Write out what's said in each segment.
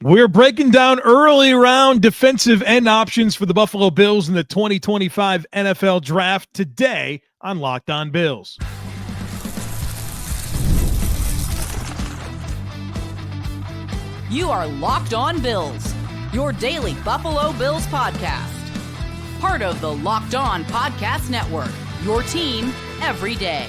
We're breaking down early round defensive end options for the Buffalo Bills in the 2025 NFL Draft today on Locked On Bills. You are Locked On Bills, your daily Buffalo Bills podcast. Part of the Locked On Podcast Network, your team every day.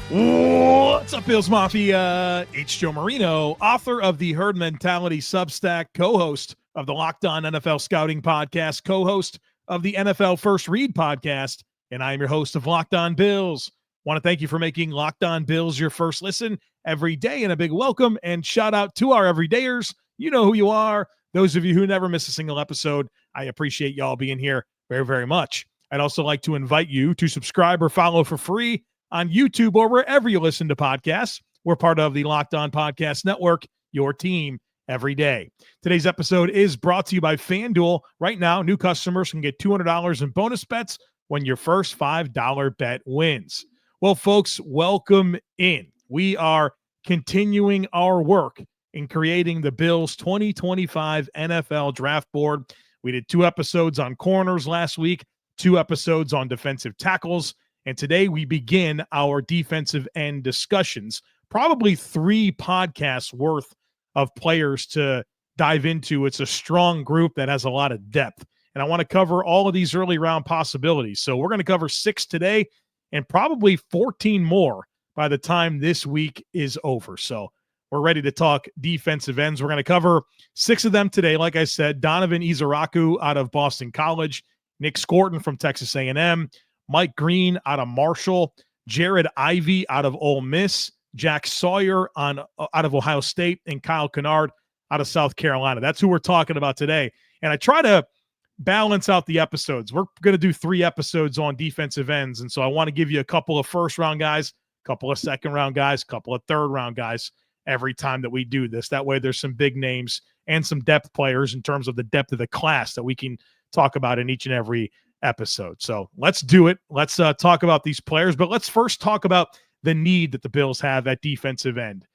What's up, Bills Mafia? It's Joe Marino, author of the Herd Mentality Substack, co-host of the Locked On NFL Scouting Podcast, co-host of the NFL First Read Podcast, and I'm your host of Locked On Bills. Want to thank you for making Locked On Bills your first listen every day, and a big welcome and shout out to our everydayers. You know who you are. Those of you who never miss a single episode, I appreciate y'all being here very, very much. I'd also like to invite you to subscribe or follow for free on YouTube or wherever you listen to podcasts. We're part of the Locked On Podcast Network, your team every day. Today's episode is brought to you by FanDuel. Right now, new customers can get $200 in bonus bets when your first $5 bet wins. Well, folks, welcome in. We are continuing our work in creating the Bills 2025 NFL Draft Board. We did 2 episodes on corners last week, 2 episodes on defensive tackles, and today we begin our defensive end discussions. Probably 3 podcasts worth of players to dive into. It's a strong group that has a lot of depth. And I want to cover all of these early round possibilities. So we're going to cover 6 today and probably 14 more by the time this week is over. So we're ready to talk defensive ends. We're going to cover 6 of them today. Like I said, Donovan Ezeiruaku out of Boston College, Nic Scorton from Texas A&M, Mike Green out of Marshall, Jared Ivey out of Ole Miss, Jack Sawyer out of Ohio State, and Kyle Kennard out of South Carolina. That's who we're talking about today. And I try to balance out the episodes. We're going to do 3 episodes on defensive ends. And so I want to give you a couple of first-round guys, a couple of second-round guys, a couple of third-round guys every time that we do this. That way there's some big names and some depth players in terms of the depth of the class that we can talk about in each and every episode. So let's do it. Let's talk about these players, but let's first talk about the need that the Bills have at defensive end.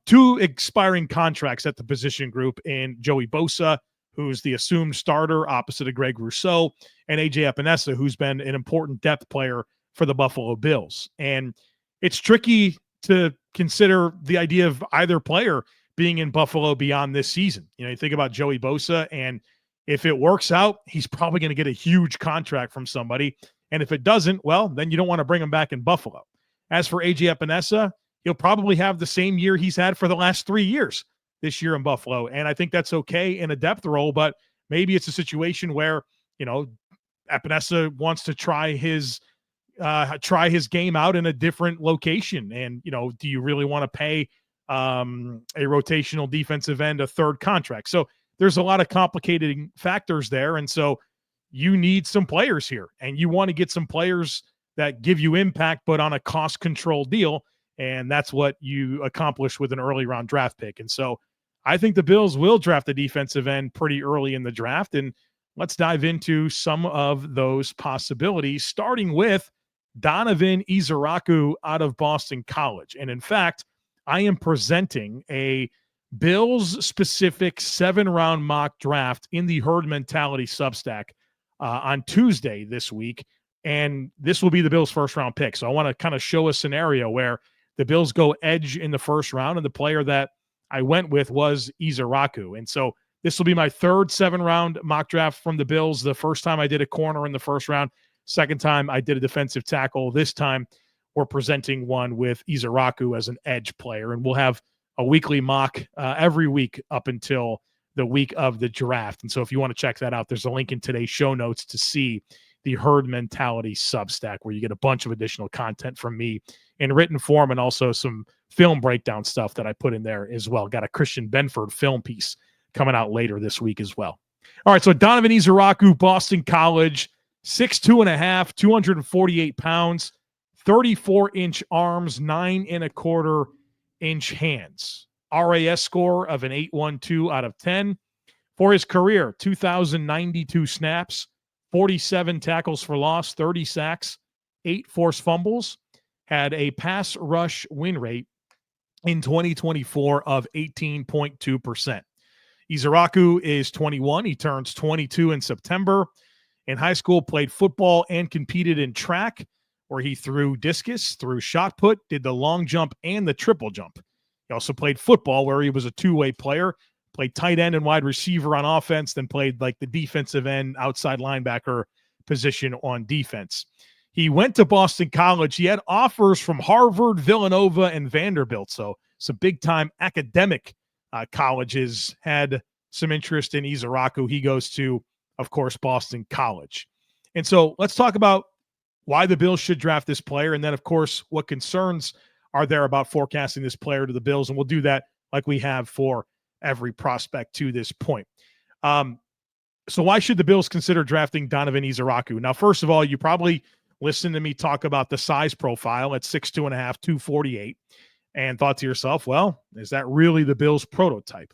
2 expiring contracts at the position group in Joey Bosa, who's the assumed starter opposite of Greg Rousseau, and AJ Epenessa, who's been an important depth player for the Buffalo Bills. And it's tricky to consider the idea of either player being in Buffalo beyond this season. You know, you think about Joey Bosa, and if it works out, he's probably going to get a huge contract from somebody. And if it doesn't, well, then you don't want to bring him back in Buffalo. As for AJ Epenessa, he'll probably have the same year he's had for the last 3 years this year in Buffalo. And I think that's okay in a depth role, but maybe it's a situation where, you know, Epenessa wants to try his game out in a different location. And, you know, do you really want to pay a rotational defensive end a 3rd contract? So there's a lot of complicated factors there. And so you need some players here, and you want to get some players that give you impact, but on a cost control deal. And that's what you accomplish with an early round draft pick. And so I think the Bills will draft the defensive end pretty early in the draft. And let's dive into some of those possibilities, starting with Donovan Ezeiruaku out of Boston College. And in fact, I am presenting a Bills-specific 7-round mock draft in the Herd Mentality Substack on Tuesday this week, and this will be the Bills' first-round pick. So I want to kind of show a scenario where the Bills go edge in the first round, and the player that I went with was Ezeiruaku. And so this will be my 3rd 7-round mock draft from the Bills. The first time I did a corner in the first round, second time I did a defensive tackle. This time we're presenting one with Ezeiruaku as an edge player, and we'll have a weekly mock every week up until the week of the draft. And so if you want to check that out, there's a link in today's show notes to see the Herd Mentality Substack, where you get a bunch of additional content from me in written form, and also some film breakdown stuff that I put in there as well. Got a Christian Benford film piece coming out later this week as well. All right, so Donovan Ezeiruaku, Boston College, 6'2.5", 248 pounds, 34-inch arms, 9.25-inch hands. RAS score of an 8.12 out of 10. For his career, 2,092 snaps, 47 tackles for loss, 30 sacks, 8 forced fumbles, had a pass rush win rate in 2024 of 18.2%. Ezeirauku is 21. He turns 22 in September. In high school, played football and competed in track, where he threw discus, threw shot put, did the long jump and the triple jump. He also played football, where he was a two-way player, played tight end and wide receiver on offense, then played like the defensive end, outside linebacker position on defense. He went to Boston College. He had offers from Harvard, Villanova, and Vanderbilt. So some big-time academic colleges had some interest in Ezeirauku. He goes to, of course, Boston College. And so let's talk about why the Bills should draft this player. And then, of course, what concerns are there about forecasting this player to the Bills. And we'll do that like we have for every prospect to this point. So why should the Bills consider drafting Donovan Ezeirauku? Now, first of all, you probably listened to me talk about the size profile at 6'2.5", 248, and thought to yourself, well, is that really the Bills prototype?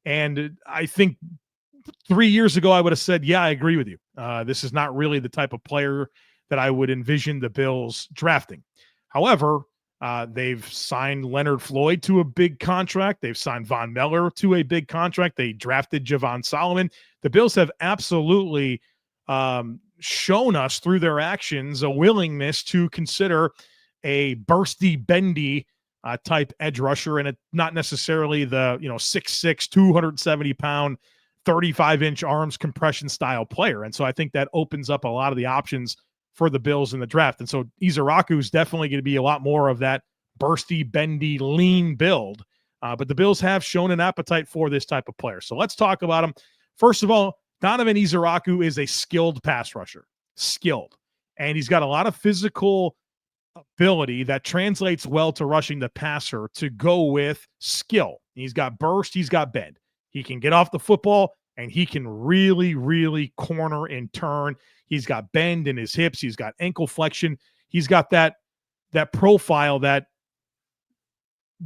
And I think 3 years ago, I would have said, yeah, I agree with you. This is not really the type of player that I would envision the Bills drafting. However, they've signed Leonard Floyd to a big contract. They've signed Von Miller to a big contract. They drafted Javon Solomon. The Bills have absolutely shown us through their actions a willingness to consider a bursty, bendy type edge rusher, and not necessarily the 6'6", 270-pound, 35-inch arms compression style player. And so I think that opens up a lot of the options for the Bills in the draft. And so Ezeirauku is definitely going to be a lot more of that bursty, bendy, lean build. But the Bills have shown an appetite for this type of player. So let's talk about him. First of all, Donovan Ezeirauku is a skilled pass rusher. Skilled. And he's got a lot of physical ability that translates well to rushing the passer to go with skill. He's got burst. He's got bend. He can get off the football, and he can really, really corner and turn. He's got bend in his hips. He's got ankle flexion. He's got that profile that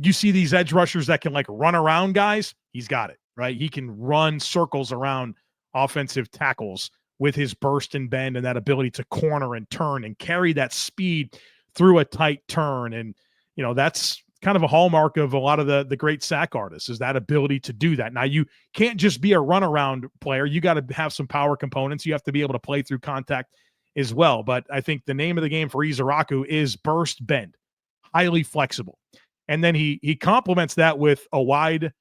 you see these edge rushers that can like run around guys. He's got it, right? He can run circles around offensive tackles with his burst and bend and that ability to corner and turn and carry that speed through a tight turn. And, that's kind of a hallmark of a lot of the great sack artists, is that ability to do that. Now, you can't just be a runaround player. You got to have some power components. You have to be able to play through contact as well. But I think the name of the game for Ezeirauku is burst bend, highly flexible. And then he complements that with a wide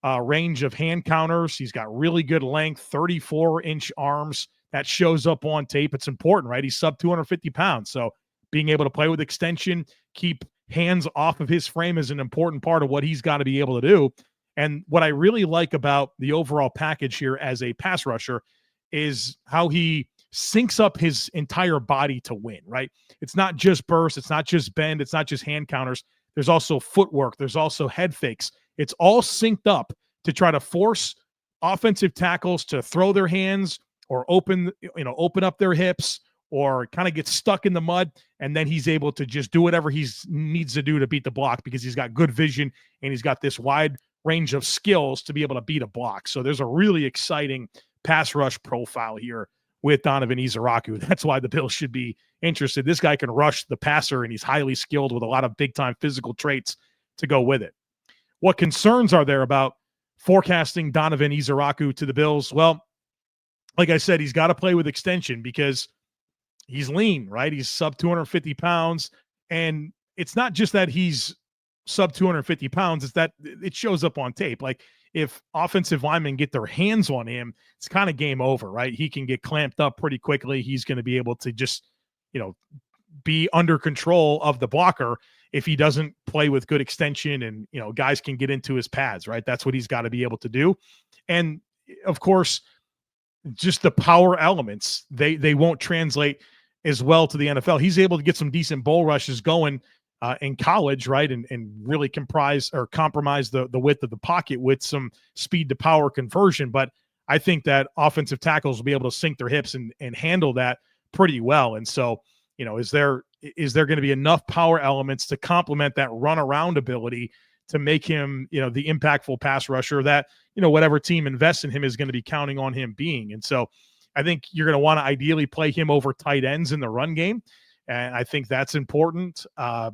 range of hand counters. He's got really good length, 34-inch arms. That shows up on tape. It's important, right? He's sub 250 pounds. So being able to play with extension, keep hands off of his frame is an important part of what he's got to be able to do. And what I really like about the overall package here as a pass rusher is how he syncs up his entire body to win, right? It's not just burst. It's not just bend. It's not just hand counters. There's also footwork. There's also head fakes. It's all synced up to try to force offensive tackles to throw their hands or open up their hips or kind of get stuck in the mud. And then he's able to just do whatever he needs to do to beat the block because he's got good vision and he's got this wide range of skills to be able to beat a block. So there's a really exciting pass rush profile here with Donovan Ezeirauku. That's why the Bills should be interested. This guy can rush the passer, and he's highly skilled with a lot of big-time physical traits to go with it. What concerns are there about forecasting Donovan Ezeirauku to the Bills? Well, like I said, he's got to play with extension because he's lean, right? He's sub 250 pounds. And it's not just that he's sub 250 pounds, it's that it shows up on tape. Like if offensive linemen get their hands on him, it's kind of game over, right? He can get clamped up pretty quickly. He's going to be able to just, be under control of the blocker if he doesn't play with good extension and, guys can get into his pads, right? That's what he's got to be able to do. And of course, just the power elements, they won't translate as well to the NFL. He's able to get some decent bull rushes going in college, right? And really compromise the width of the pocket with some speed to power conversion. But I think that offensive tackles will be able to sink their hips and handle that pretty well. And so, is there going to be enough power elements to complement that run around ability to make him, the impactful pass rusher that, whatever team invests in him is going to be counting on him being. And so I think you're going to want to ideally play him over tight ends in the run game. And I think that's important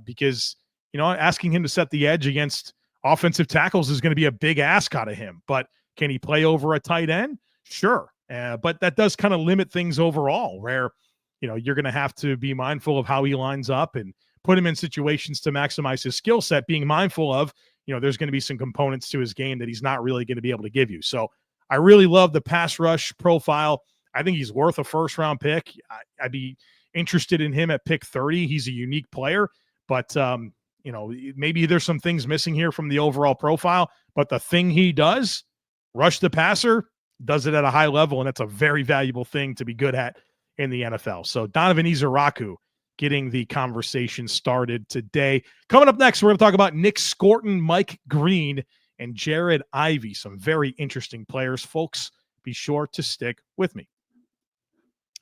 because, asking him to set the edge against offensive tackles is going to be a big ask out of him. But Can he play over a tight end? Sure. But that does kind of limit things overall, where, you're going to have to be mindful of how he lines up and put him in situations to maximize his skill set, being mindful of, there's going to be some components to his game that he's not really going to be able to give you. So I really love the pass rush profile. I think he's worth a first-round pick. I'd be interested in him at pick 30. He's a unique player, but, maybe there's some things missing here from the overall profile, but the thing he does, rush the passer, does it at a high level, and that's a very valuable thing to be good at in the NFL. So Donovan Ezeiruaku getting the conversation started today. Coming up next, we're going to talk about Nic Scorton, Mike Green, and Jared Ivey. Some very interesting players, folks. Be sure to stick with me.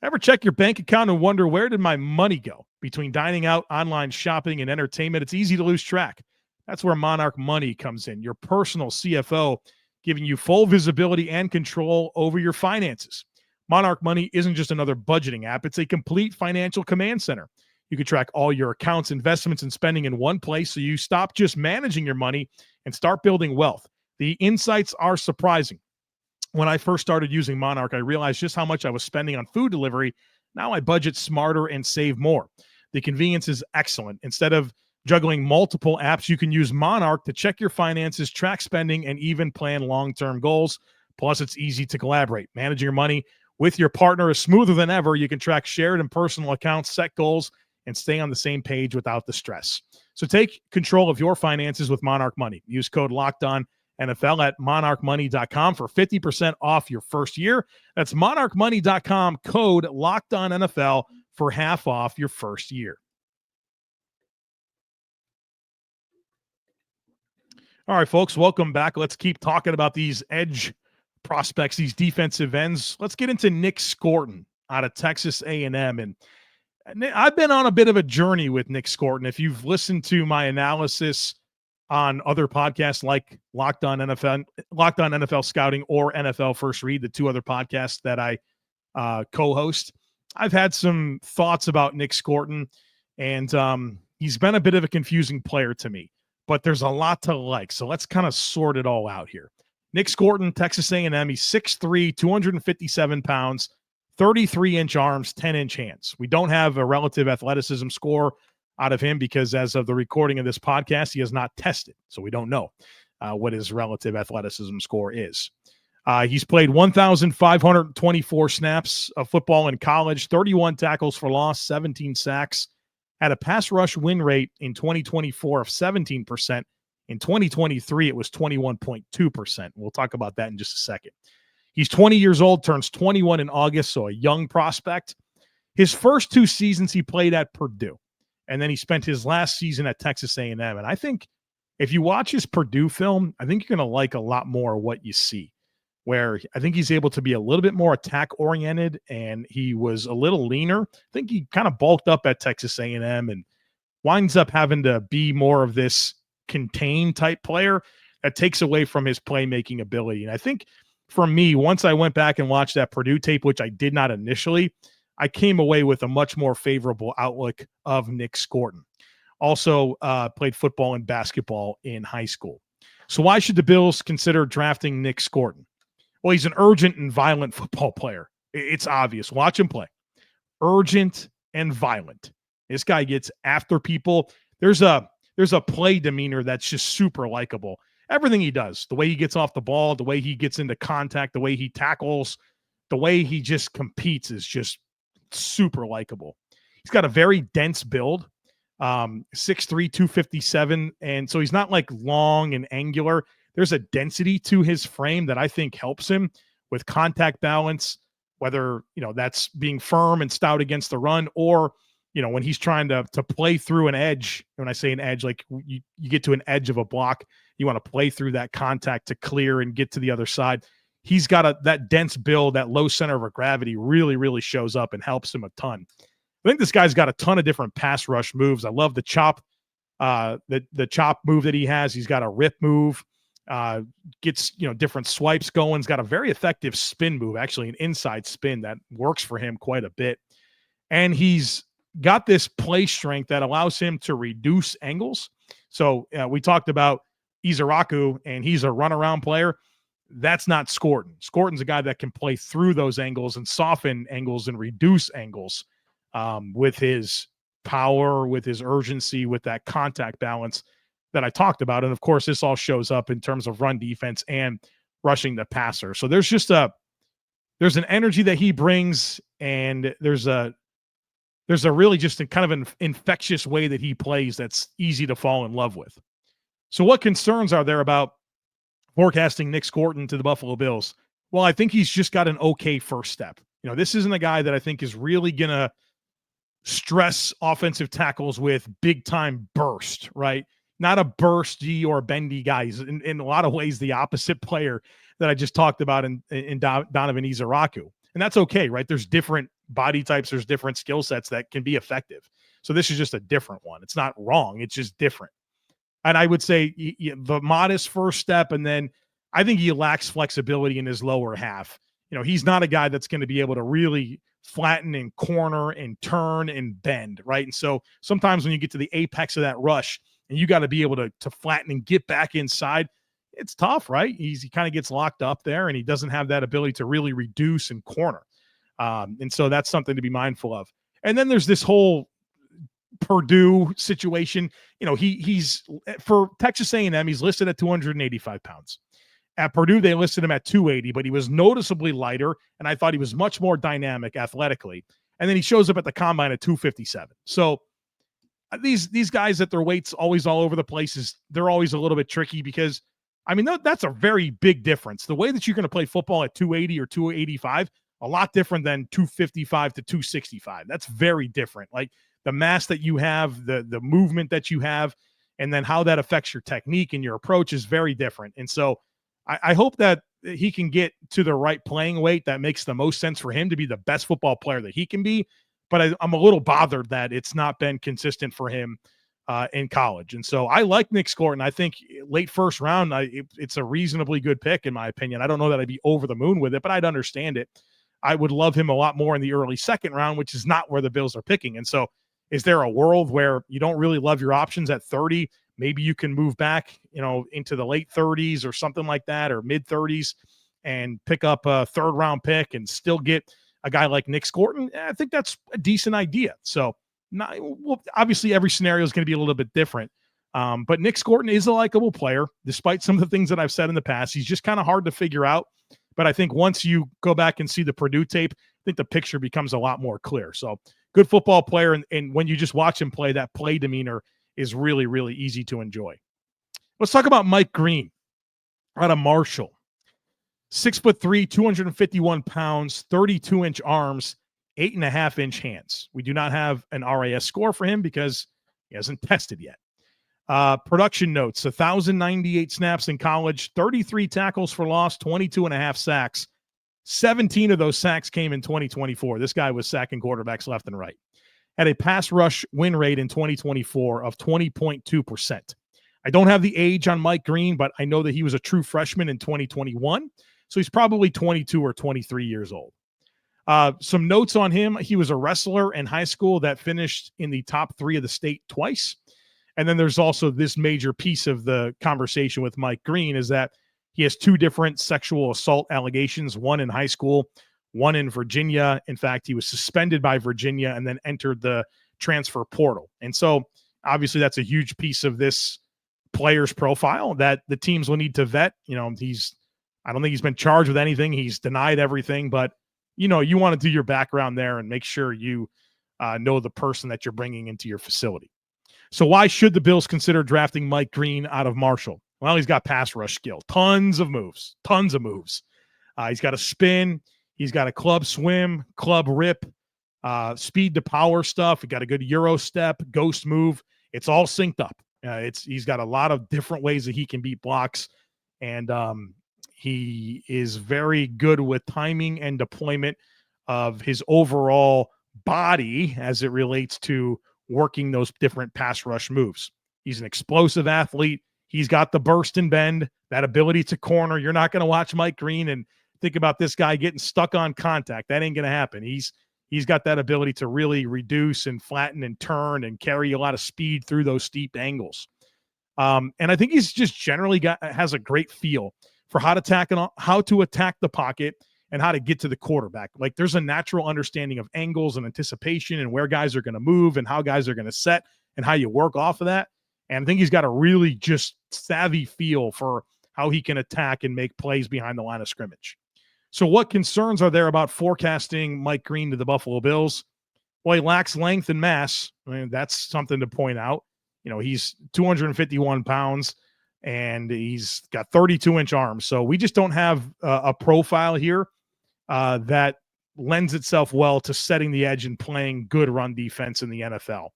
Ever check your bank account and wonder, where did my money go? Between dining out, online shopping, and entertainment, it's easy to lose track. That's where Monarch Money comes in, your personal CFO, giving you full visibility and control over your finances. Monarch Money isn't just another budgeting app. It's a complete financial command center. You can track all your accounts, investments, and spending in one place, so you stop just managing your money and start building wealth. The insights are surprising. When I first started using Monarch, I realized just how much I was spending on food delivery. Now I budget smarter and save more. The convenience is excellent. Instead of juggling multiple apps, you can use Monarch to check your finances, track spending, and even plan long-term goals. Plus, it's easy to collaborate. Managing your money with your partner is smoother than ever. You can track shared and personal accounts, set goals, and stay on the same page without the stress. So take control of your finances with Monarch Money. Use code LOCKEDONNFL at monarchmoney.com for 50% off your first year. That's monarchmoney.com, code LOCKEDONNFL for half off your first year. All right, folks, welcome back. Let's keep talking about these edge prospects, these defensive ends. Let's get into Nic Scorton out of Texas A&M. And I've been on a bit of a journey with Nic Scorton. If you've listened to my analysis on other podcasts like Locked On NFL Scouting, or NFL First Read, the two other podcasts that I co-host, I've had some thoughts about Nic Scorton, and he's been a bit of a confusing player to me, but there's a lot to like. So let's kind of sort it all out here. Nic Scorton, Texas A&M, he's 6'3", 257 pounds, 33-inch arms, 10-inch hands. We don't have a relative athleticism score out of him because as of the recording of this podcast, he has not tested. So we don't know what his relative athleticism score is. He's played 1,524 snaps of football in college, 31 tackles for loss, 17 sacks, had a pass rush win rate in 2024 of 17%. In 2023, it was 21.2%. We'll talk about that in just a second. He's 20 years old, turns 21 in August, so a young prospect. His first two seasons he played at Purdue, and then he spent his last season at Texas A&M. And I think if you watch his Purdue film, I think you're going to like a lot more what you see, where I think he's able to be a little bit more attack-oriented, and he was a little leaner. I think he kind of bulked up at Texas A&M and winds up having to be more of this contained type player that takes away from his playmaking ability. And I think for me, once I went back and watched that Purdue tape, which I did not initially, I came away with a much more favorable outlook of Nic Scorton. Also played football and basketball in high school. So why should the Bills consider drafting Nic Scorton? Well, he's an urgent and violent football player. It's obvious. Watch him play. Urgent and violent. This guy gets after people. There's a play demeanor that's just super likable. Everything he does, the way he gets off the ball, the way he gets into contact, the way he tackles, the way he just competes is just super likable. He's got a very dense build, 6'3", 257. And so he's not like long and angular. There's a density to his frame that I think helps him with contact balance, whether, that's being firm and stout against the run, or, when he's trying to play through an edge. When I say an edge, like you get to an edge of a block, you want to play through that contact to clear and get to the other side. He's got that dense build, that low center of gravity really, really shows up and helps him a ton. I think this guy's got a ton of different pass rush moves. I love the chop, the chop move that he has. He's got a rip move, gets, different swipes going. He's got a very effective spin move, actually an inside spin that works for him quite a bit. And he's got this play strength that allows him to reduce angles. So we talked about Ezeiruaku, and he's a runaround player. That's not Scourton. Scourton's a guy that can play through those angles and soften angles and reduce angles with his power, with his urgency, with that contact balance that I talked about. And of course, this all shows up in terms of run defense and rushing the passer. So there's an energy that he brings, and there's a really just a kind of an infectious way that he plays that's easy to fall in love with. So what concerns are there about forecasting Nic Scorton to the Buffalo Bills? Well, I think he's just got an okay first step. This isn't a guy that I think is really going to stress offensive tackles with big time burst, right? Not a bursty or bendy guy. He's in a lot of ways the opposite player that I just talked about in Donovan Ezeiruaku. And that's okay, right? There's different body types. There's different skill sets that can be effective. So this is just a different one. It's not wrong. It's just different. And I would say the modest first step, and then I think he lacks flexibility in his lower half. He's not a guy that's going to be able to really flatten and corner and turn and bend, right? And so sometimes when you get to the apex of that rush and you got to be able to flatten and get back inside, it's tough, right? He kind of gets locked up there, and he doesn't have that ability to really reduce and corner. And so that's something to be mindful of. And then there's this whole Purdue situation. He's for Texas A&M, he's listed at 285 pounds. At Purdue, they listed him at 280, but he was noticeably lighter, and I thought he was much more dynamic athletically. And then he shows up at the combine at 257. So these guys at their weights always all over the place, they're always a little bit tricky because, that's a very big difference. The way that you're going to play football at 280 or 285, a lot different than 255 to 265. That's very different. Like the mass that you have, the movement that you have, and then how that affects your technique and your approach is very different. And so I hope that he can get to the right playing weight that makes the most sense for him to be the best football player that he can be. But I'm a little bothered that it's not been consistent for him in college. And so I like Nic Scorton. I think late first round, it's a reasonably good pick in my opinion. I don't know that I'd be over the moon with it, but I'd understand it. I would love him a lot more in the early second round, which is not where the Bills are picking. And so is there a world where you don't really love your options at 30? Maybe you can move back, into the late 30s or something like that, or mid 30s, and pick up a third round pick and still get a guy like Nic Scorton. I think that's a decent idea. So obviously every scenario is going to be a little bit different. But Nic Scorton is a likable player, despite some of the things that I've said in the past. He's just kind of hard to figure out. But I think once you go back and see the Purdue tape, I think the picture becomes a lot more clear. So good football player. And when you just watch him play, that play demeanor is really, really easy to enjoy. Let's talk about Mike Green out of Marshall. 6'3", 251 pounds, 32-inch arms, 8.5-inch hands. We do not have an RAS score for him because he hasn't tested yet. Production notes: 1,098 snaps in college, 33 tackles for loss, 22.5 sacks. 17 of those sacks came in 2024. This guy was sacking quarterbacks left and right. Had a pass rush win rate in 2024 of 20.2%. I don't have the age on Mike Green, but I know that he was a true freshman in 2021. So he's probably 22 or 23 years old. Some notes on him: he was a wrestler in high school that finished in the top 3 of the state twice. And then there's also this major piece of the conversation with Mike Green is that he has 2 different sexual assault allegations, one in high school, one in Virginia. In fact, he was suspended by Virginia and then entered the transfer portal. And so obviously that's a huge piece of this player's profile that the teams will need to vet. I don't think he's been charged with anything. He's denied everything, but you want to do your background there and make sure you know the person that you're bringing into your facility. So why should the Bills consider drafting Mike Green out of Marshall? Well, he's got pass rush skill, tons of moves. He's got a spin. He's got a club swim, club rip, speed to power stuff. He got a good Euro step, ghost move. It's all synced up. He's got a lot of different ways that he can beat blocks. And he is very good with timing and deployment of his overall body as it relates to working those different pass rush moves. He's an explosive athlete. He's got the burst and bend, that ability to corner. You're not going to watch Mike Green and think about this guy getting stuck on contact. That ain't going to happen. He's got that ability to really reduce and flatten and turn and carry a lot of speed through those steep angles. And I think he's just generally has a great feel for how to attack the pocket and how to get to the quarterback. Like, there's a natural understanding of angles and anticipation and where guys are going to move and how guys are going to set and how you work off of that. And I think he's got a really just savvy feel for how he can attack and make plays behind the line of scrimmage. So what concerns are there about forecasting Mike Green to the Buffalo Bills? Well, he lacks length and mass. I mean, that's something to point out. You know, he's 251 pounds and he's got 32-inch arms. So we just don't have a profile here that lends itself well to setting the edge and playing good run defense in the NFL.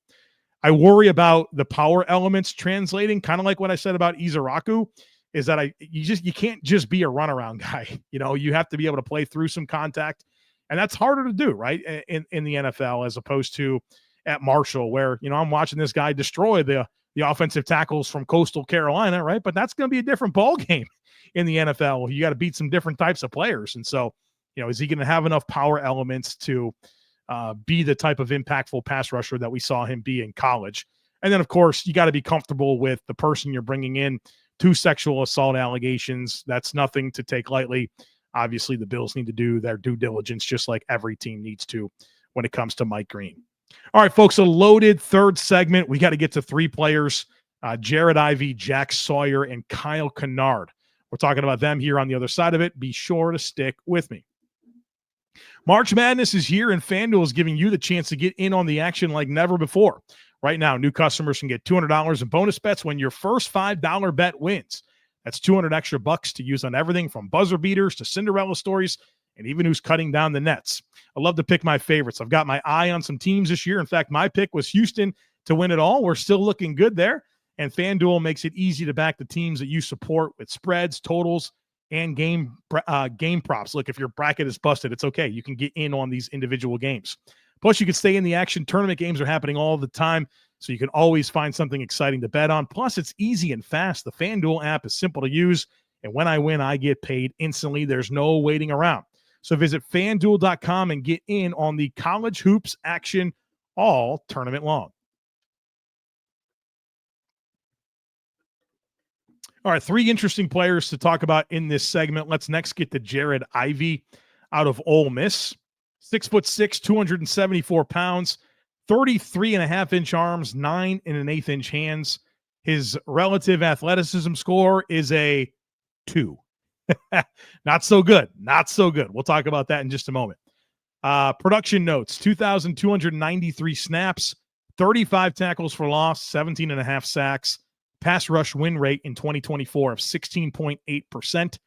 I worry about the power elements translating, kind of like what I said about Ezeiruaku, is that you can't just be a runaround guy. You know, you have to be able to play through some contact, and that's harder to do, right, in the NFL as opposed to at Marshall, where, you know, I'm watching this guy destroy the offensive tackles from Coastal Carolina, right? But that's going to be a different ball game in the NFL. You got to beat some different types of players, and so, you know, is he going to have enough power elements to be the type of impactful pass rusher that we saw him be in college? And then, of course, you got to be comfortable with the person you're bringing in. 2 sexual assault allegations. That's nothing to take lightly. Obviously, the Bills need to do their due diligence, just like every team needs to when it comes to Mike Green. All right, folks, a loaded third segment. We got to get to 3 players, Jared Ivey, Jack Sawyer, and Kyle Kennard. We're talking about them here on the other side of it. Be sure to stick with me. March Madness is here, and FanDuel is giving you the chance to get in on the action like never before. Right now, new customers can get $200 in bonus bets when your first $5 bet wins. That's $200 extra bucks to use on everything from buzzer beaters to Cinderella stories and even who's cutting down the nets. I love to pick my favorites. I've got my eye on some teams this year. In fact, my pick was Houston to win it all. We're still looking good there, and FanDuel makes it easy to back the teams that you support with spreads, totals, and game props. Look, if your bracket is busted, it's okay. You can get in on these individual games. Plus, you can stay in the action. Tournament games are happening all the time, so you can always find something exciting to bet on. Plus, it's easy and fast. The FanDuel app is simple to use, and when I win, I get paid instantly. There's no waiting around. So visit FanDuel.com and get in on the college hoops action all tournament long. All right, 3 interesting players to talk about in this segment. Let's next get to Jared Ivey out of Ole Miss. 6'6", 274 pounds, 33.5-inch arms, 9 1/8-inch hands. His relative athleticism score is a 2. Not so good. Not so good. We'll talk about that in just a moment. Production notes: 2,293 snaps, 35 tackles for loss, 17.5 sacks. Pass rush win rate in 2024 of 16.8%.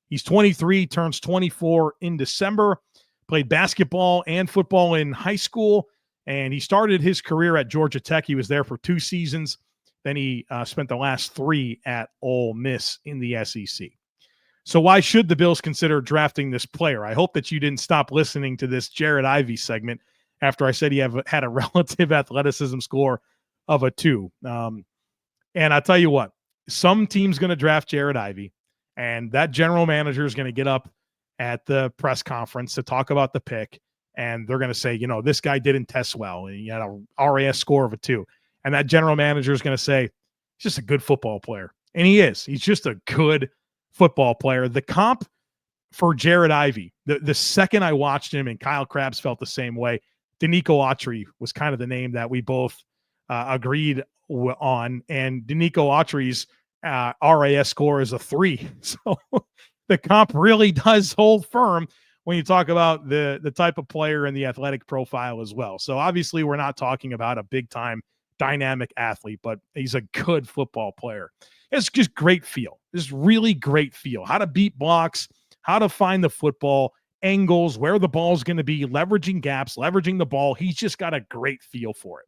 He's 23, turns 24 in December. Played basketball and football in high school, and he started his career at Georgia Tech. He was there for 2 seasons. Then he spent the last 3 at Ole Miss in the SEC. So why should the Bills consider drafting this player? I hope that you didn't stop listening to this Jared Ivey segment after I said he had a relative athleticism score of a 2. And I'll tell you what, some team's going to draft Jared Ivey, and that general manager is going to get up at the press conference to talk about the pick, and they're going to say, you know, this guy didn't test well, and he had a RAS score of a 2. And that general manager is going to say, he's just a good football player. And he is. He's just a good football player. The comp for Jared Ivey, the second I watched him, and Kyle Krabs felt the same way, Danico Autry was kind of the name that we both agreed on, and Danico Autry's RAS score is a 3. So the comp really does hold firm when you talk about the type of player and the athletic profile as well. So obviously we're not talking about a big-time dynamic athlete, but he's a good football player. It's just great feel. It's really great feel. How to beat blocks, how to find the football, angles, where the ball's going to be, leveraging gaps, leveraging the ball. He's just got a great feel for it.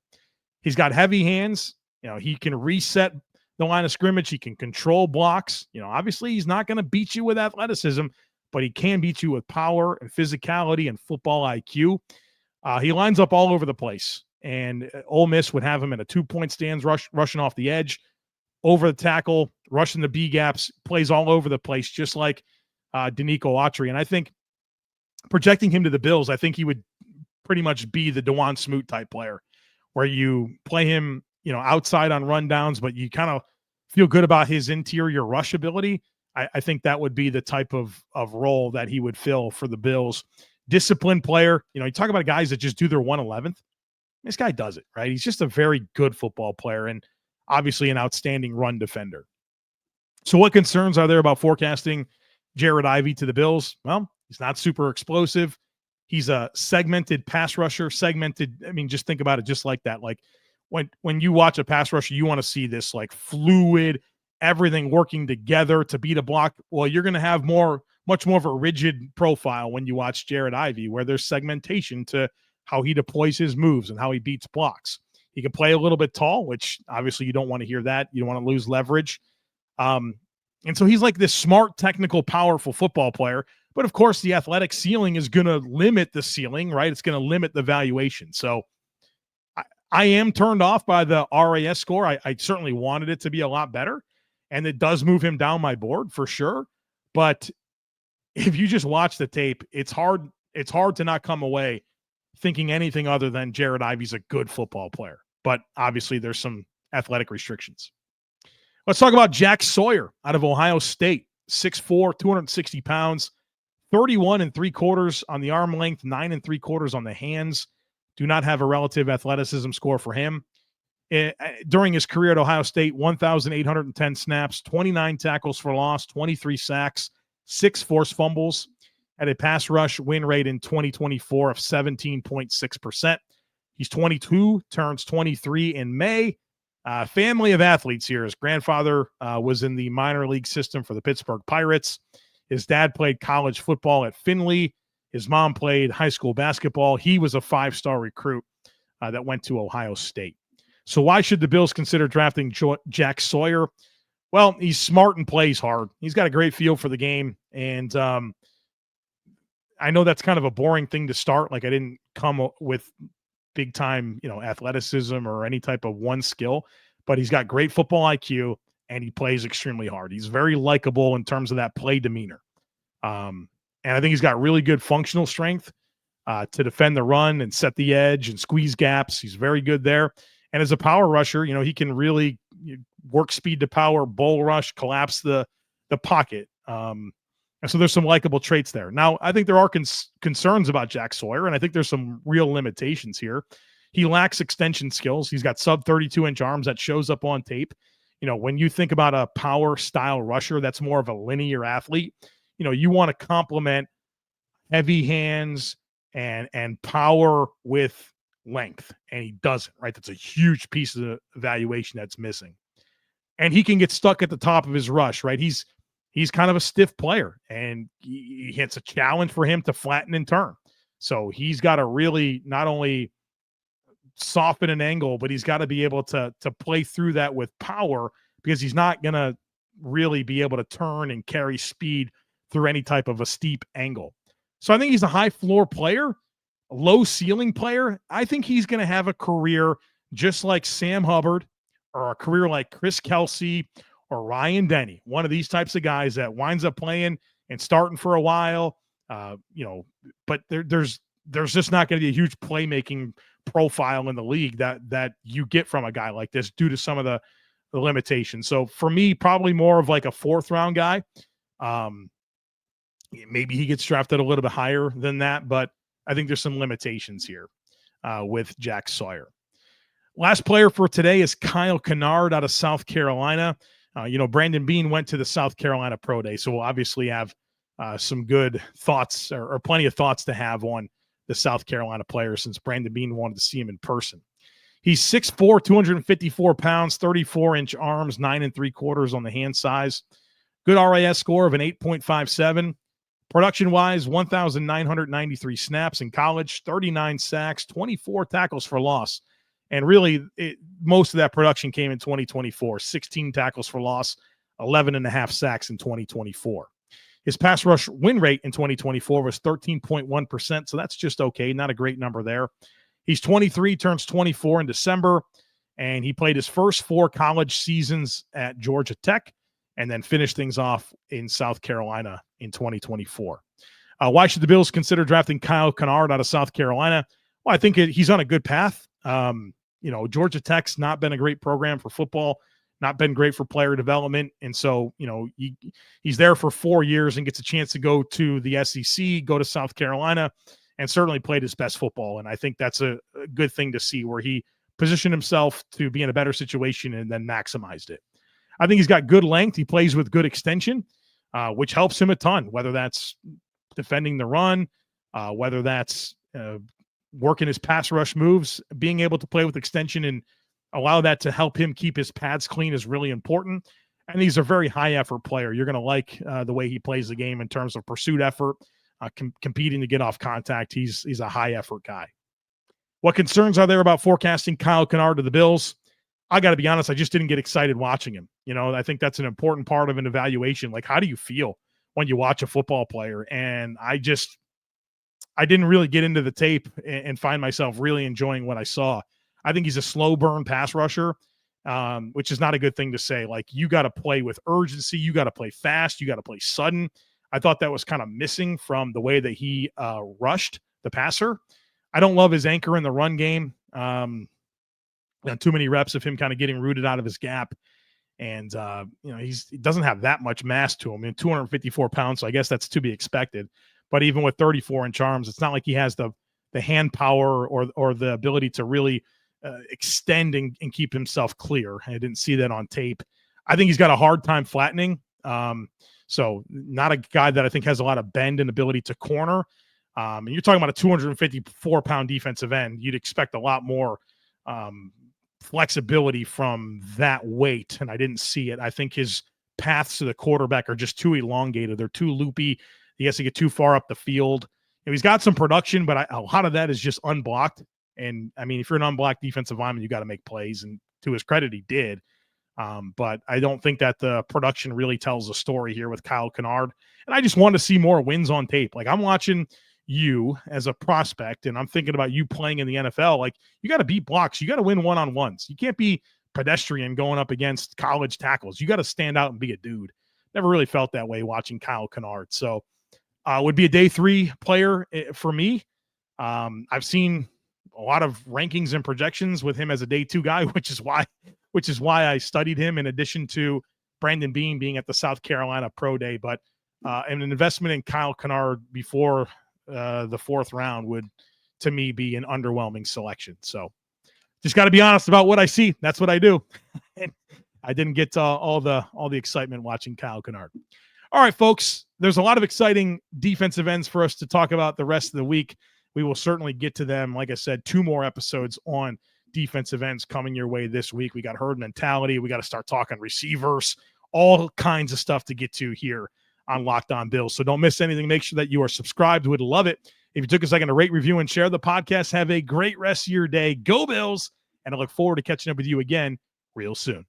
He's got heavy hands. You know, he can reset the line of scrimmage. He can control blocks. You know, obviously he's not going to beat you with athleticism, but he can beat you with power and physicality and football IQ. He lines up all over the place, and Ole Miss would have him in a 2-point stance, rushing off the edge, over the tackle, rushing the B gaps, plays all over the place, just like Danico Autry. And I think projecting him to the Bills, I think he would pretty much be the DeJuan Smoot type player, where you play him, you know, outside on rundowns, but you kind of feel good about his interior rush ability. I think that would be the type of role that he would fill for the Bills. Disciplined player. You talk about guys that just do their 111th. This guy does it, right? He's just a very good football player and obviously an outstanding run defender. So what concerns are there about forecasting Jared Ivey to the Bills? Well, he's not super explosive. He's a segmented pass rusher, just think about it just like that. Like when you watch a pass rusher, you want to see this like fluid, everything working together to beat a block. Well, you're going to have much more of a rigid profile when you watch Jared Ivey, where there's segmentation to how he deploys his moves and how he beats blocks. He can play a little bit tall, which obviously you don't want to hear that. You don't want to lose leverage. And so he's like this smart, technical, powerful football player. But of course, the athletic ceiling is going to limit the ceiling, right? It's going to limit the valuation. So I am turned off by the RAS score. I certainly wanted it to be a lot better. And it does move him down my board for sure. But if you just watch the tape, it's hard to not come away thinking anything other than Jared Ivey's a good football player. But obviously there's some athletic restrictions. Let's talk about Jack Sawyer out of Ohio State. 6'4", 260 pounds, 31 3/4 on the arm length, 9 3/4 on the hands. Do not have a relative athleticism score for him. During his career at Ohio State, 1,810 snaps, 29 tackles for loss, 23 sacks, 6 forced fumbles, at a pass rush win rate in 2024 of 17.6%. He's 22, turns 23 in May. Family of athletes here. His grandfather was in the minor league system for the Pittsburgh Pirates. His dad played college football at Findlay. His mom played high school basketball. He was a 5-star recruit that went to Ohio State. So why should the Bills consider drafting Jack Sawyer? Well, he's smart and plays hard. He's got a great feel for the game. And I know that's kind of a boring thing to start. Like I didn't come with big time, athleticism or any type of one skill, but he's got great football IQ and he plays extremely hard. He's very likable in terms of that play demeanor. And I think he's got really good functional strength to defend the run and set the edge and squeeze gaps. He's very good there. And as a power rusher, he can really work speed to power, bull rush, collapse the pocket. And so there's some likable traits there. Now, I think there are concerns about Jack Sawyer, and I think there's some real limitations here. He lacks extension skills. He's got sub 32-inch arms that shows up on tape. When you think about a power style rusher, that's more of a linear athlete. You want to complement heavy hands and power with length, and he doesn't, right? That's a huge piece of the evaluation that's missing. And he can get stuck at the top of his rush, right? He's kind of a stiff player, and it's a challenge for him to flatten and turn. So he's got to really not only soften an angle, but he's got to be able to play through that with power, because he's not going to really be able to turn and carry speed through any type of a steep angle. So I think he's a high floor player, a low ceiling player. I think he's going to have a career just like Sam Hubbard, or a career like Chris Kelsey or Ryan Denny, one of these types of guys that winds up playing and starting for a while, but there's just not going to be a huge playmaking profile in the league that you get from a guy like this due to some of the limitations. So for me, probably more of like a 4th round guy. Maybe he gets drafted a little bit higher than that, but I think there's some limitations here with Jack Sawyer. Last player for today is Kyle Kennard out of South Carolina. Brandon Beane went to the South Carolina Pro Day, so we'll obviously have some good thoughts or plenty of thoughts to have on the South Carolina player, since Brandon Beane wanted to see him in person. He's 6'4", 254 pounds, 34-inch arms, 9 3/4 on the hand size. Good RAS score of an 8.57. Production-wise, 1,993 snaps in college, 39 sacks, 24 tackles for loss. And really, most of that production came in 2024, 16 tackles for loss, 11.5 sacks in 2024. His pass rush win rate in 2024 was 13.1%, so that's just okay. Not a great number there. He's 23, turns 24 in December, and he played his first 4 college seasons at Georgia Tech and then finished things off in South Carolina in 2024. Why should the Bills consider drafting Kyle Kennard out of South Carolina? Well, I think he's on a good path. Georgia Tech's not been a great program for football not been great for player development. And so, he's there for 4 years and gets a chance to go to the SEC, go to South Carolina, and certainly played his best football. And I think that's a good thing to see, where he positioned himself to be in a better situation and then maximized it. I think he's got good length. He plays with good extension, which helps him a ton, whether that's defending the run, whether that's working his pass rush moves. Being able to play with extension and allow that to help him keep his pads clean is really important. And he's a very high effort player. You're going to like the way he plays the game in terms of pursuit effort, competing to get off contact. He's a high effort guy. What concerns are there about forecasting Kyle Kennard to the Bills? I got to be honest, I just didn't get excited watching him. I think that's an important part of an evaluation. Like, how do you feel when you watch a football player? And I didn't really get into the tape and find myself really enjoying what I saw. I think he's a slow burn pass rusher, which is not a good thing to say. Like, you got to play with urgency. You got to play fast. You got to play sudden. I thought that was kind of missing from the way that he rushed the passer. I don't love his anchor in the run game. Too many reps of him kind of getting rooted out of his gap. And, he doesn't have that much mass to him. 254 pounds, so I guess that's to be expected. But even with 34-inch arms, it's not like he has the hand power or the ability to really extend and keep himself clear. I didn't see that on tape. I think he's got a hard time flattening. So not a guy that I think has a lot of bend and ability to corner. And you're talking about a 254-pound defensive end. You'd expect a lot more flexibility from that weight, and I didn't see it. I think his paths to the quarterback are just too elongated. They're too loopy. He has to get too far up the field. He's got some production, but a lot of that is just unblocked. And, if you're an unblocked defensive lineman, you got to make plays, and to his credit, he did. But I don't think that the production really tells a story here with Kyle Kennard. And I just want to see more wins on tape. Like, I'm watching you as a prospect, and I'm thinking about you playing in the NFL. Like, you got to beat blocks. You got to win one-on-ones. You can't be pedestrian going up against college tackles. You got to stand out and be a dude. Never really felt that way watching Kyle Kennard. So would be a day 3 player for me. I've seen a lot of rankings and projections with him as a day 2 guy, which is why I studied him, in addition to Brandon Beane being at the South Carolina Pro Day. But an investment in Kyle Kennard before the 4th round would, to me, be an underwhelming selection. So just got to be honest about what I see. That's what I do. And I didn't get all the excitement watching Kyle Kennard. All right, folks, there's a lot of exciting defensive ends for us to talk about the rest of the week. We will certainly get to them. Like I said, 2 more episodes on defensive ends coming your way this week. We got herd mentality. We got to start talking receivers, all kinds of stuff to get to here on Locked On Bills. So don't miss anything. Make sure that you are subscribed. Would love it if you took a second to rate, review, and share the podcast. Have a great rest of your day. Go Bills. And I look forward to catching up with you again real soon.